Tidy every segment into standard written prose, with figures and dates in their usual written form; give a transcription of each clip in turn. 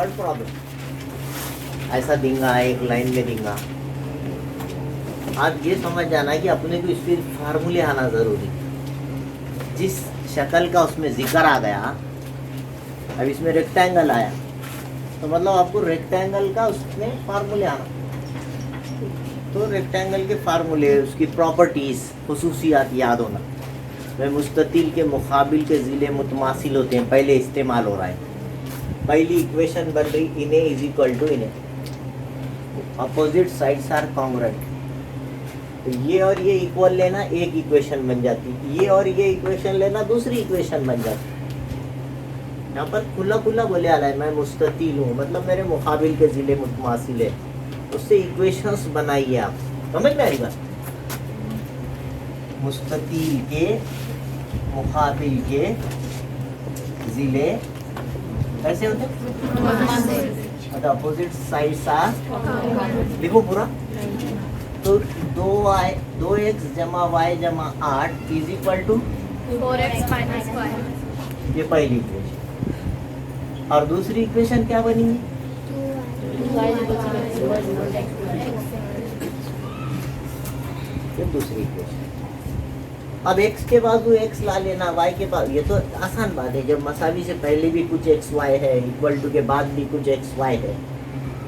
Word problem ऐसा देंगे, एक लाइन में देंगे। आप ये समझ जाना कि अपने को इसके फार्मूले आना जरूरी। जिस शक्ल का उसमें जिक्र आ गया, अब इसमें रेक्टेंगल आया तो मतलब आपको रेक्टेंगल का उसमें फार्मूले आना। तो रेक्टेंगल के फार्मूले, उसकी प्रॉपर्टीज, खुसूसियात याद होना। वह मुस्ततील के मुकाबिल के ज़िले मुतमासिल होते हैं, पहले इस्तेमाल हो रहा है। पहली इक्वेशन बन रही इन्हें इज इक्वल टू इन्हें, अपोजिट साइड्स आर कॉन्ग्रुएंट। तो ये और ये इक्वल लेना, एक इक्वेशन बन जाती। ये और ये इक्वेशन लेना, दूसरी इक्वेशन बन जाती। यहाँ पर खुला खुला बोले आ रहा है मैं मुस्ततील हूँ, मतलब मेरे मुकाबिल के ज़िले मुतमासिल है। उससे इक्वेशंस बनाइए आप, समझ में आएगा। मुस्ततील के मुकाबिल के ज़िले कैसे होते हैं? अपोजिट साइड्स आर, लिखो पूरा। तो 2x जमा y जमा 8 is equal to 4x minus y। ये पहली इक्वेशन। और दूसरी इक्वेशन क्या बनेगी? ये दूसरी इक्वेशन। अब x के बाजू x ला लेना, y के बाजू, ये तो आसान बात है। जब मसावी से पहले भी कुछ x y है, इक्वल टू के बाद भी कुछ x y है,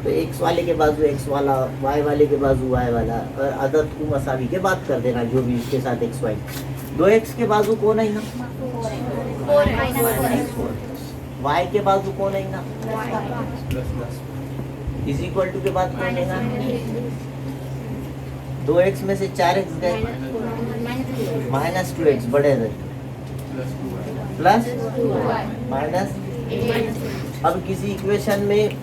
तो x वाले के बाजू x वाला, y वाले के बाजू y वाला, और अदद को मसावी के बाद कर देना जो भी इसके साथ x y। 2x के बाजू कौन है ना? 4y के बाजू कौन है ना? इज इक्वल टू के बाद कौन है ना? 2x में से 4x गए, माइनस 2x बढ़े प्लस माइनस। अब किसी इक्वेशन में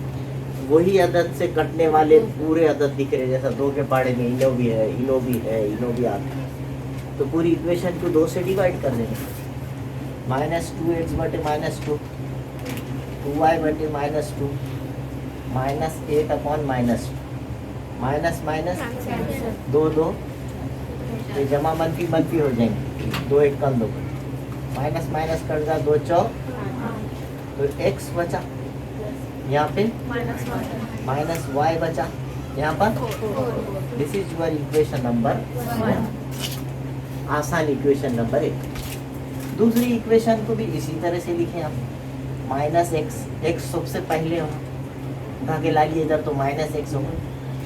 वही अदद से कटने वाले पूरे अदद दिख रहे, जैसा 2 के पहाड़े में इनो भी है, इनो भी है, इनो भी आता है, तो पूरी इक्वेशन को 2 से डिवाइड कर देंगे। माइनस 2x बटे माइनस 2, 2y बटे minus 2, minus 8 upon minus 2, minus minus 2 2, ये जमा मनफी मनफी हो जाएंगे, 2 1 कम 2, माइनस माइनस कर दिया 2 चौक, तो x बचा यहाँ पे, माइनस y बचा यहाँ पर। This is your equation number 1, आसान इक्वेशन नंबर 1। दूसरी इक्वेशन को भी इसी तरह से लिखें आप। माइनस x सबसे पहले होगा, उठा के ला लिए इधर, तो माइनस x होगा,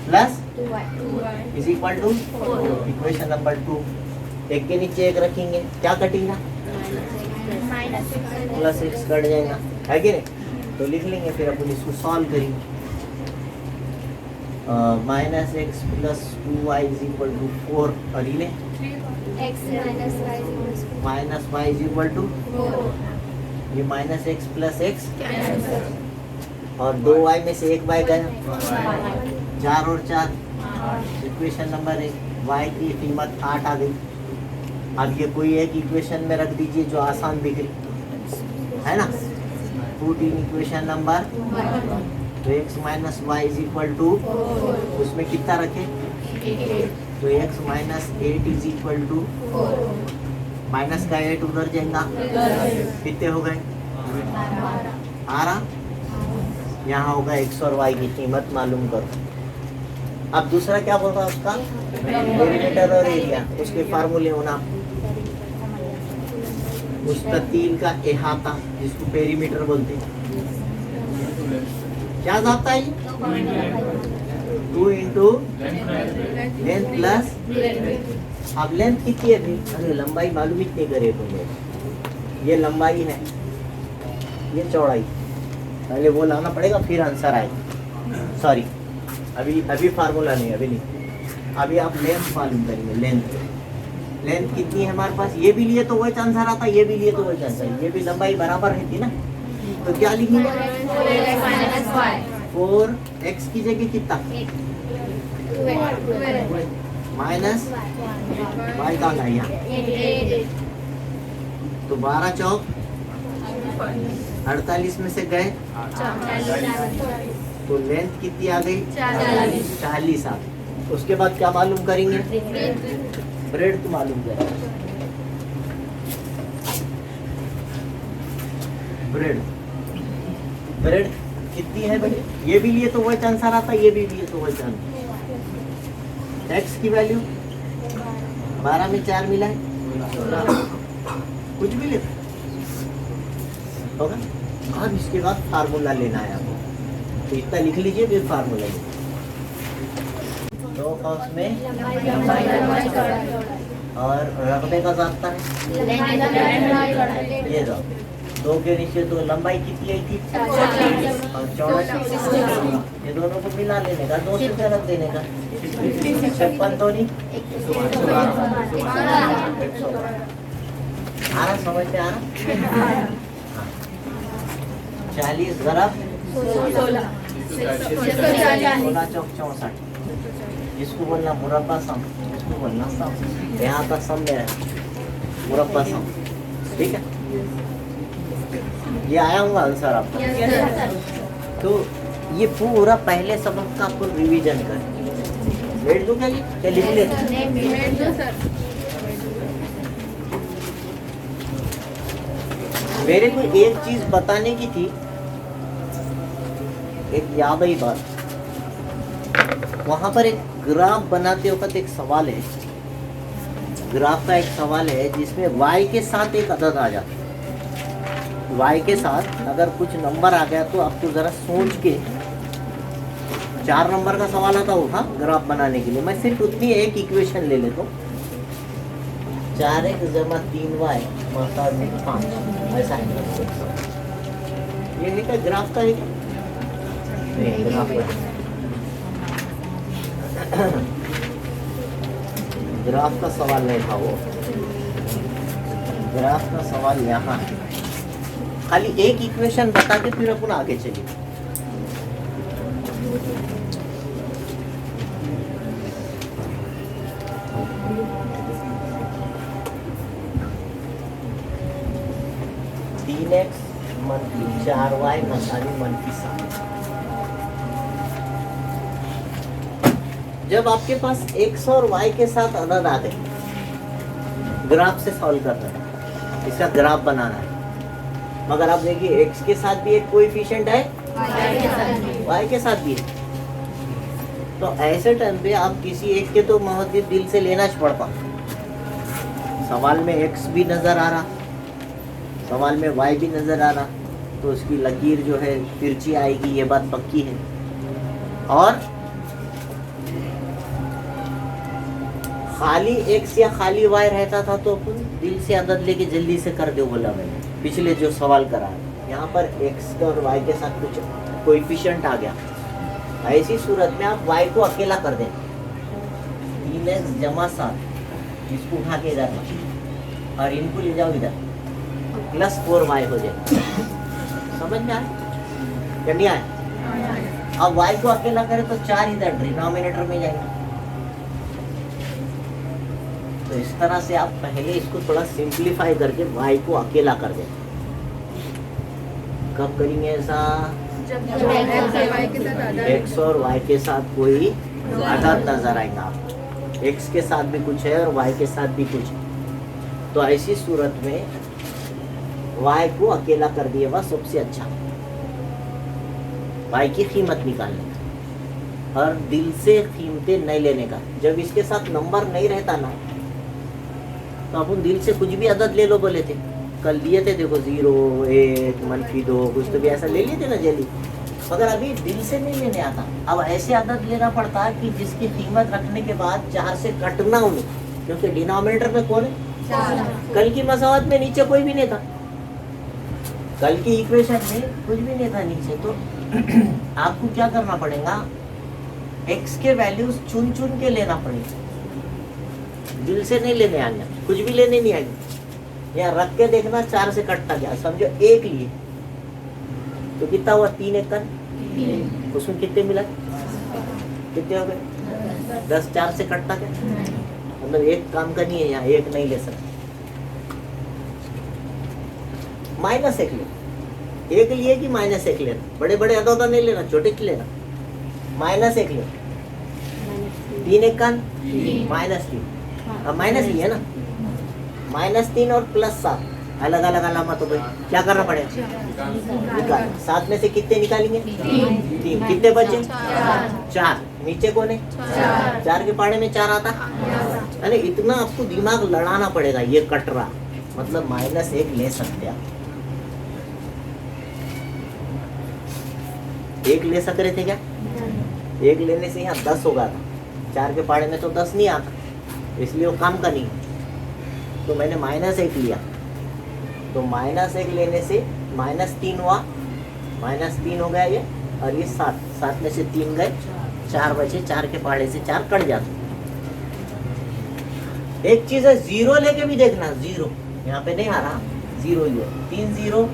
plus is equal to equation number 2। एक के नीचे एक रखेंगे, क्या कटेगा? प्लस x कट जाएगा, है कि नहीं? तो लिख लेंगे, फिर अपन इसको सॉल्व करेंगे। Minus X plus 2y is equal to 4, और ये minus y is equal to, ये माइनस एक्स प्लस एक्स, और 2y में से 1y गया, 4 और 4, इक्वेशन नंबर 1। y की कीमत 8 आ गई। अब ये कोई एक इक्वेशन में रख दीजिए जो आसान दिख रही है ना। पुट इन इक्वेशन नंबर, तो x minus Y is equal to, उसमें कितना रखे? तो x minus 8 is equal to, minus का 8 उधर जाएगा, कितने हो गए? 12। यहाँ होगा x और y की कीमत मालूम करो। अब दूसरा क्या बोल रहा है उसका? पेरीमीटर और एरिया, उसके फार्मूले होना। मुस्ततील का इहाता, जिसको पेरीमीटर बोलते हैं, क्या जाता है? 2 इंटू लेंथ प्लस, अब लेंथ कितनी है अभी? अरे लंबाई मालूम ही नहीं करे तुम्हें। ये लंबाई है, ये चौड़ाई, पहले वो लाना पड़ेगा फिर आंसर आएगा। सॉरी, अभी फार्मूला नहीं, अभी नहीं, अभी आप लेंथ मालूम करेंगे। लेंथ कितनी है हमारे पास? ये भी लिए तो वही आंसर आता, ये भी लिए तो वही आंसर, ये भी लंबाई बराबर रहती ना। तो क्या लिखेंगे? 4x की जगह कितना? माइनस y का आ गया, तो 12 चौक 48 में से गए, तो लेंथ कितनी आ गई? 40 आ गई। उसके बाद क्या मालूम करेंगे? ब्रेड तो मालूम करेंगे। ब्रेड कितनी है भाई? ये भी लिए तो वही आंसर आता, ये भी लिए तो वही आंसर। एक्स की वैल्यू 12 में 4 मिला है, कुछ भी ले होगा। अब इसके बाद फार्मूला लेना है आपको, तो इतना लिख लीजिए फिर फार्मूला लीजिए। दो कॉस में और रकबे का ज़ाब्ता है ये दो। दो के नीचे तो लंबाई कितनी आई थी और चौड़ाई, ये दोनों को मिला लेने का, 2 से रख देने का। 56 दो नहीं 112। आ रहा, समझ में आ रहा? 40 ज़रा 16 चौक 64। जिसको बोलना मुरब्बा सम, जिसको बोलना सम, यहाँ का सम में है मुरब्बा सम, ठीक है। ये आया होगा आंसर आपका। तो ये पूरा पहले सबक का आपको रिवीजन कर रेट दो, क्या लिख लेते? मेरे को एक चीज बताने की थी, एक याद आई बात। वहां पर एक ग्राफ बनाते वक्त एक सवाल है, ग्राफ का एक सवाल है जिसमें y के साथ एक अदद आ जाता है। y के साथ अगर कुछ नंबर आ गया तो आपको जरा सोच के, 4 नंबर का सवाल आता होगा ग्राफ बनाने के लिए। मैं सिर्फ उतनी एक इक्वेशन ले लेता हूँ, 4x जमा 3y = 5, ऐसा है। ये है क्या ग्राफ का है क्या? नहीं, ग्राफ का ग्राफ का सवाल नहीं था वो, ग्राफ का सवाल यहाँ है। खाली एक इक्वेशन बता के फिर अपन आगे चलिए। -3x - 4y - -7। जब आपके पास x और y के साथ अदद आ गए, ग्राफ से सॉल्व करना है, इसका ग्राफ बनाना है। मगर आप देखिए x के साथ भी एक कोएफिशिएंट है, y के साथ भी है। तो ऐसे टाइम पे आप किसी एक के तो महत्व दिल से लेना ही पड़ता। सवाल में x भी नजर आ रहा, सवाल में y भी नजर आ रहा, तो उसकी लकीर जो है तिरछी आएगी, ये बात पक्की है। और खाली x या खाली y रहता था तो अपन दिल से अदद लेके जल्दी से कर दो, बोला मैंने पिछले जो सवाल करा। यहाँ पर x और y के साथ कुछ कोएफिशिएंट आ गया, ऐसी सूरत में आप y को अकेला कर दें। 3x जमा 7, इसको उठा के इधर और इनको ले जाओ इधर, +4y हो जाए। समझ में आए या नहीं आए? अब y को अकेला करें तो 4 इधर डिनोमिनेटर में जाएगा। तो इस तरह से आप पहले इसको थोड़ा सिंप्लीफाई करके y को अकेला कर दें। कब करेंगे ऐसा? x और y के साथ कोई अदद नजर आएगा आपको, x के साथ भी कुछ है और y के साथ भी कुछ है। तो ऐसी सूरत में y को अकेला कर दिए वह सबसे अच्छा, y की कीमत निकालने का और दिल से कीमतें नहीं लेने का। जब इसके साथ नंबर नहीं रहता ना, तो अपन दिल से कुछ भी अदद ले लो बोले थे, कल दिए थे देखो 0, 1, -2, कुछ तो भी ऐसा ले लिए थे ना जल्दी। मगर अभी दिल से नहीं लेने आता, अब ऐसे अदद लेना पड़ता है कि जिसकी कीमत रखने के बाद 4 से कटना उन्हें, क्योंकि डिनोमिनेटर में कौन है? 4। कल की मसावत में नीचे कोई भी नहीं था, कल की इक्वेशन में कुछ भी नहीं था नीचे। तो आपको क्या करना पड़ेगा, x के वैल्यूज चुन चुन के लेना पड़ेगा, दिल से नहीं लेने आएंगे, कुछ भी लेने नहीं आएंगे। यहाँ रख के देखना 4 से कटता गया, समझो 1 लिए तो कितना हुआ? 3 1 उसमें कितने मिला? कितने हो गए? 10। 4 से कटता क्या? मतलब एक काम करनी है, यहाँ 1 नहीं ले सकते। -1 ले, 1 लिए कि -1 लेना? बड़े बड़े अदद नहीं लेना, छोटे लेना। -1 ले, 3 1 -3, अब माइनस लिया ना, -3 और +7 अलग अलग अलामत हो गई, क्या करना पड़ेगा? निकाल। 7 में से कितने निकालेंगे? 3। कितने बचे? 4। नीचे कौन है? 4 के पहाड़े में 4 आता। अरे इतना आपको दिमाग लड़ाना पड़ेगा। ये कट रहा मतलब -1 ले सकते आप। 1 ले सक रहे थे क्या? 1 लेने से यहाँ 10 होगा था। 4 के पहाड़े में तो 10 नहीं आता, इसलिए वो काम का नहीं। तो मैंने -1 लिया, तो -1 लेने से -3 हुआ, -3 हो गया ये, और ये 7 में से 3 गए, 4 बचे। 4 के पहाड़े से 4 कट जाते। एक चीज है, 0 लेके भी देखना, 0 यहाँ पे नहीं आ रहा, 0 ही है। 3 0,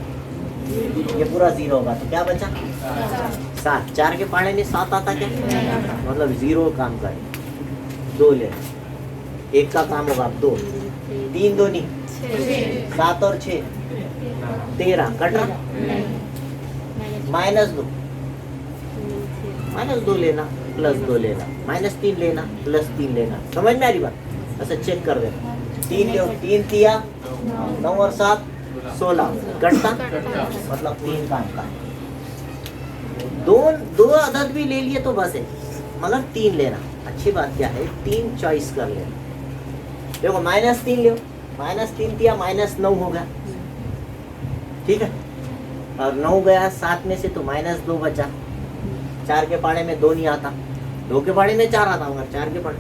ये पूरा 0 होगा, तो क्या बचा? 7। 4 के पहाड़े में 7 आता क्या? मतलब 0 काम करे। 2 ले, 1 का काम होगा अब 2। 3 2 नहीं, 7 और 6 13 कट रहा। -2 लेना, +2 लेना, -3 लेना, +3 लेना। समझ में आ रही बात? ऐसा चेक कर देना। 3 लो, 3 दिया, 9 और 7 16 कटता, मतलब 3 काम का। 2 अदद भी ले लिए तो बस है, मगर 3 लेना। अच्छी बात क्या है, 3 चॉइस कर लेना। देखो -3 लो, -3 दिया, -9 होगा, ठीक है। और 9 गया 7 में से, तो -2 बचा। 4 के पहाड़े में 2 नहीं आता, 2 के पहाड़े में 4 आता, मगर 4 के पहाड़े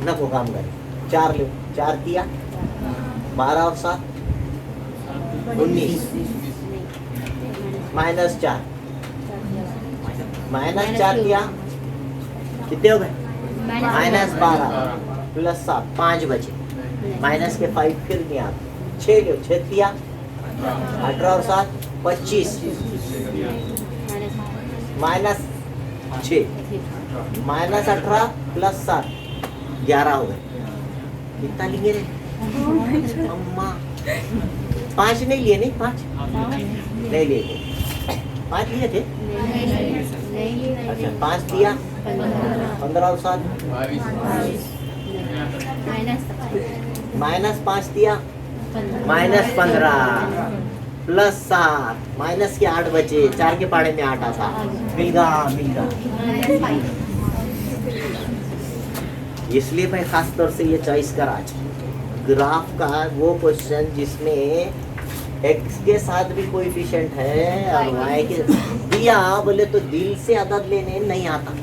न को काम करे। 4 लो, 4 किया, 12 और 7 19, -4 -4 किया, कितने हो गए? -12 +7 5 बचे। माइनस के 5 फिर नहीं आते। 6 लो, 6 किया, 18 और 7 25, -6 -18 +7 11 हो गए। कितना लेंगे रे अम्मा? 5 नहीं लिए, नहीं 5 नहीं लिए थे, 5 लिए थे। अच्छा 5 दिया, 15 और 7 -5 दिया, -15 +7 माइनस के 8 बचे। 4 के पहाड़े में 8 आता, मिल गया। इसलिए मैं खास तौर से ये चॉइस करा ग्राफ का वो क्वेश्चन जिसमें x के साथ भी कोएफिशिएंट है और y के दिया बोले तो दिल से अदद लेने नहीं आता।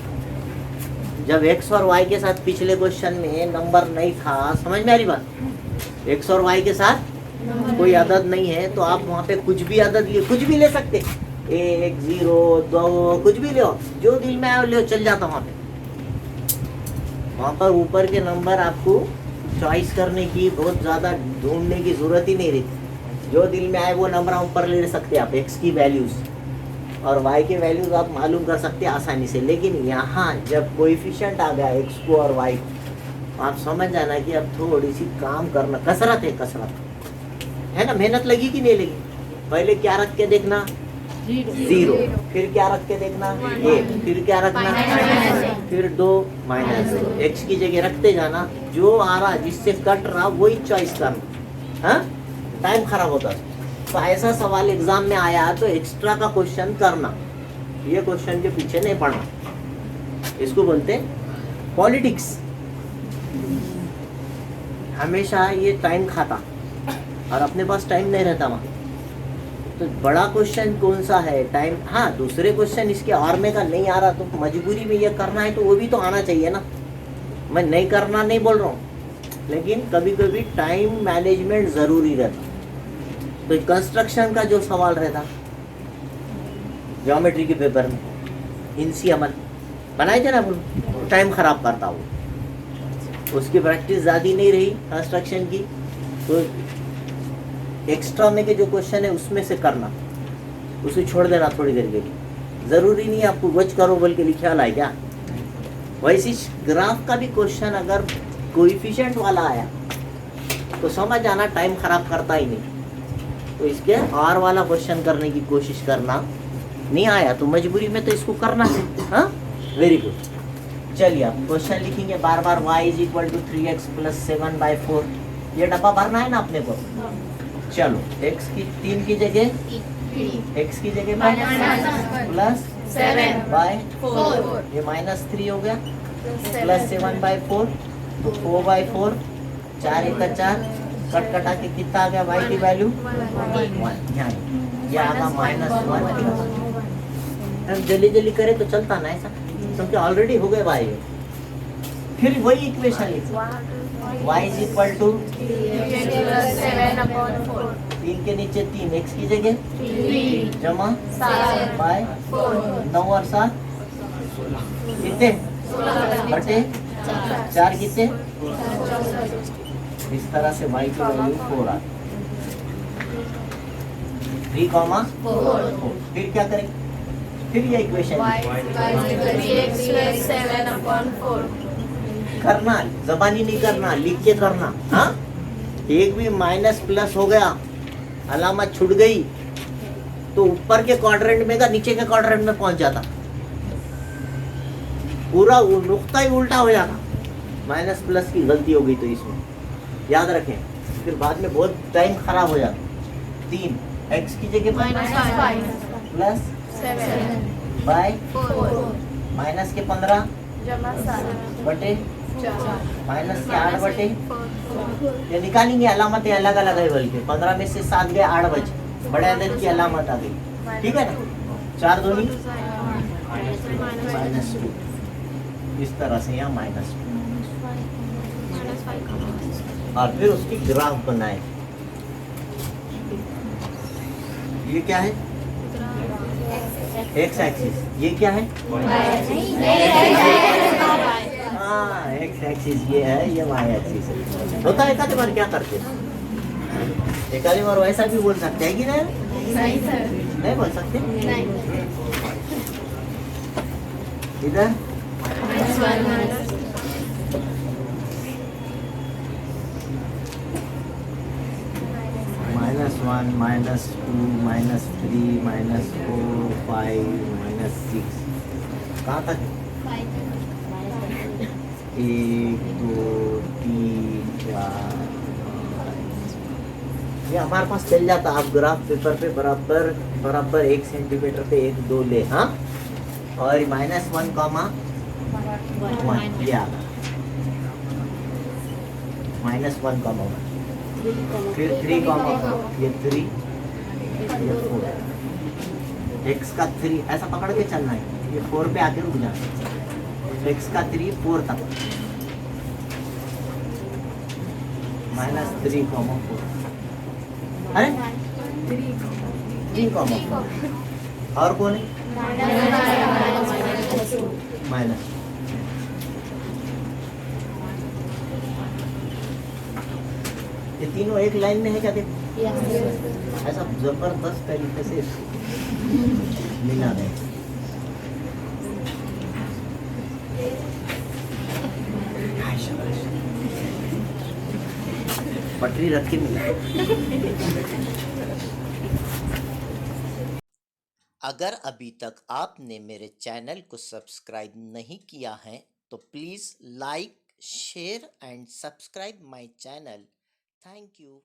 जब x और y के साथ पिछले क्वेश्चन में नंबर नहीं था, समझ में आ रही बात? x और y के साथ कोई अदद नहीं है तो आप वहाँ पे कुछ भी अदद ले, कुछ भी ले सकते, 1 0 2 कुछ भी ले, जो दिल में आए ले, चल जाता वहाँ पे। वहाँ पर ऊपर के नंबर आपको चॉइस करने की, बहुत ज़्यादा ढूंढने की जरूरत ही नहीं रहती। जो दिल में आए वो नंबर ऊपर ले सकते आप, x की वैल्यूज और y के वैल्यूज आप मालूम कर सकते हैं आसानी से। लेकिन यहाँ जब कोएफिशिएंट आ गया x को और y को, आप समझ जाना कि अब थोड़ी सी काम करना, कसरत है, कसरत है ना। मेहनत लगी कि नहीं लगी? पहले क्या रख के देखना, 0, फिर क्या रख के देखना, 1, फिर क्या रखना, फिर 2 -2, x की जगह रखते जाना, जो आ रहा जिससे कट रहा वही चॉइस करना। हाँ, टाइम खराब होता है। तो ऐसा सवाल एग्जाम में आया तो एक्स्ट्रा का क्वेश्चन करना, ये क्वेश्चन के पीछे नहीं पड़ना। इसको बोलते हैं पॉलिटिक्स। हमेशा ये टाइम खाता और अपने पास टाइम नहीं रहता वहाँ। तो बड़ा क्वेश्चन कौन सा है, टाइम। हाँ, दूसरे क्वेश्चन इसके और में का नहीं आ रहा तो मजबूरी में ये करना है तो वो भी तो आना चाहिए ना। मैं नहीं करना नहीं बोल रहा हूँ, लेकिन कभी कभी टाइम मैनेजमेंट ज़रूरी रहता। तो कंस्ट्रक्शन का जो सवाल रहता ज्योमेट्री के पेपर में, इनसी अमल बनाए थे ना, टाइम खराब करता वो, उसकी प्रैक्टिस ज़्यादा नहीं रही कंस्ट्रक्शन की, तो एक्स्ट्रा में के जो क्वेश्चन है उसमें से करना, उसे छोड़ देना थोड़ी देर के लिए। ज़रूरी नहीं आपको वच करो बोल के लिखा है क्या। वैसे ग्राफ का भी क्वेश्चन अगर कोएफिशिएंट वाला आया तो समझ आना टाइम खराब करता ही नहीं। तो इसके आर वाला क्वेश्चन करने की कोशिश करना, नहीं आया तो मजबूरी में तो इसको करना है। हाँ, वेरी गुड। चलिए आप क्वेश्चन लिखेंगे बार बार, y = 3x + 7/4। ये डब्बा भरना है ना अपने को। चलो x की 3 की जगह x की जगह प्लस 7 बाय 4 ये -3 हो गया प्लस 7/4 तो 4/4 4 एक का 4 कट कटा के कितना आ गया y की वैल्यू 1 ये आ गया -1 हम जल्दी जल्दी करे तो चलता ना ऐसा क्योंकि ऑलरेडी हो गए y फिर वही इक्वेशन लिखो y is equal to 7 upon 4 3 के नीचे 3 x की जगह 3 जमा 7 बाय 4 9 और 7 कितने बटे 4 कितने इस तरह से y की वैल्यू 4 आ 3, फिर क्या करें फिर ये equation y is equal to 3x plus 7 upon 4 करना जबानी नहीं करना लिख के करना हाँ एक भी माइनस प्लस हो गया अलामत छूट गई तो ऊपर के क्वाड्रेंट में का नीचे के क्वाड्रेंट में पहुंच जाता पूरा नुक्ता ही उल्टा हो जाता माइनस प्लस की गलती हो गई तो इसमें याद रखें फिर बाद में बहुत टाइम खराब हो जाता 3 x की जगह -5 प्लस 7 बाय 4 माइनस के 15 जमा 7 बटे 4 माइनस के 8 बटे ये निकालेंगे अलामतें अलग अलग है बल्कि 15 में से 7 गए 8 बचे बड़े अदद की अलामत आ गई ठीक है ना 4 दूनी -2 इस तरह से यहाँ -2 और फिर उसकी ग्राफ बनाए ये क्या है x एक्सिस ये क्या है हाँ x एक्सिस ये है ये y एक्सिस है होता है एकाध बार क्या करते एकाध बार वैसा भी बोल सकते हैं कि नहीं नहीं सर नहीं बोल सकते नहीं इधर -1 -2 -3 -4 5 -6 कहाँ तक 1 2 3 4 ये हमारे पास चल जाता आप ग्राफ पेपर पे बराबर बराबर 1 सेंटीमीटर पे 1 2 ले हाँ और -1 1 ये आ गया -1 1 फिर 3 ये 3 ये 4 x का 3 ऐसा पकड़ के चलना है ये 4 पे आके रुक जाना x का 3 4 तक -3 4 अरे 3 4 और कौन है माइनस ये तीनों एक लाइन में है क्या देखो ऐसा जबरदस्त तरीके से मिला है पटरी रख के मिला अगर अभी तक आपने मेरे चैनल को सब्सक्राइब नहीं किया है तो please like share and subscribe my channel thank you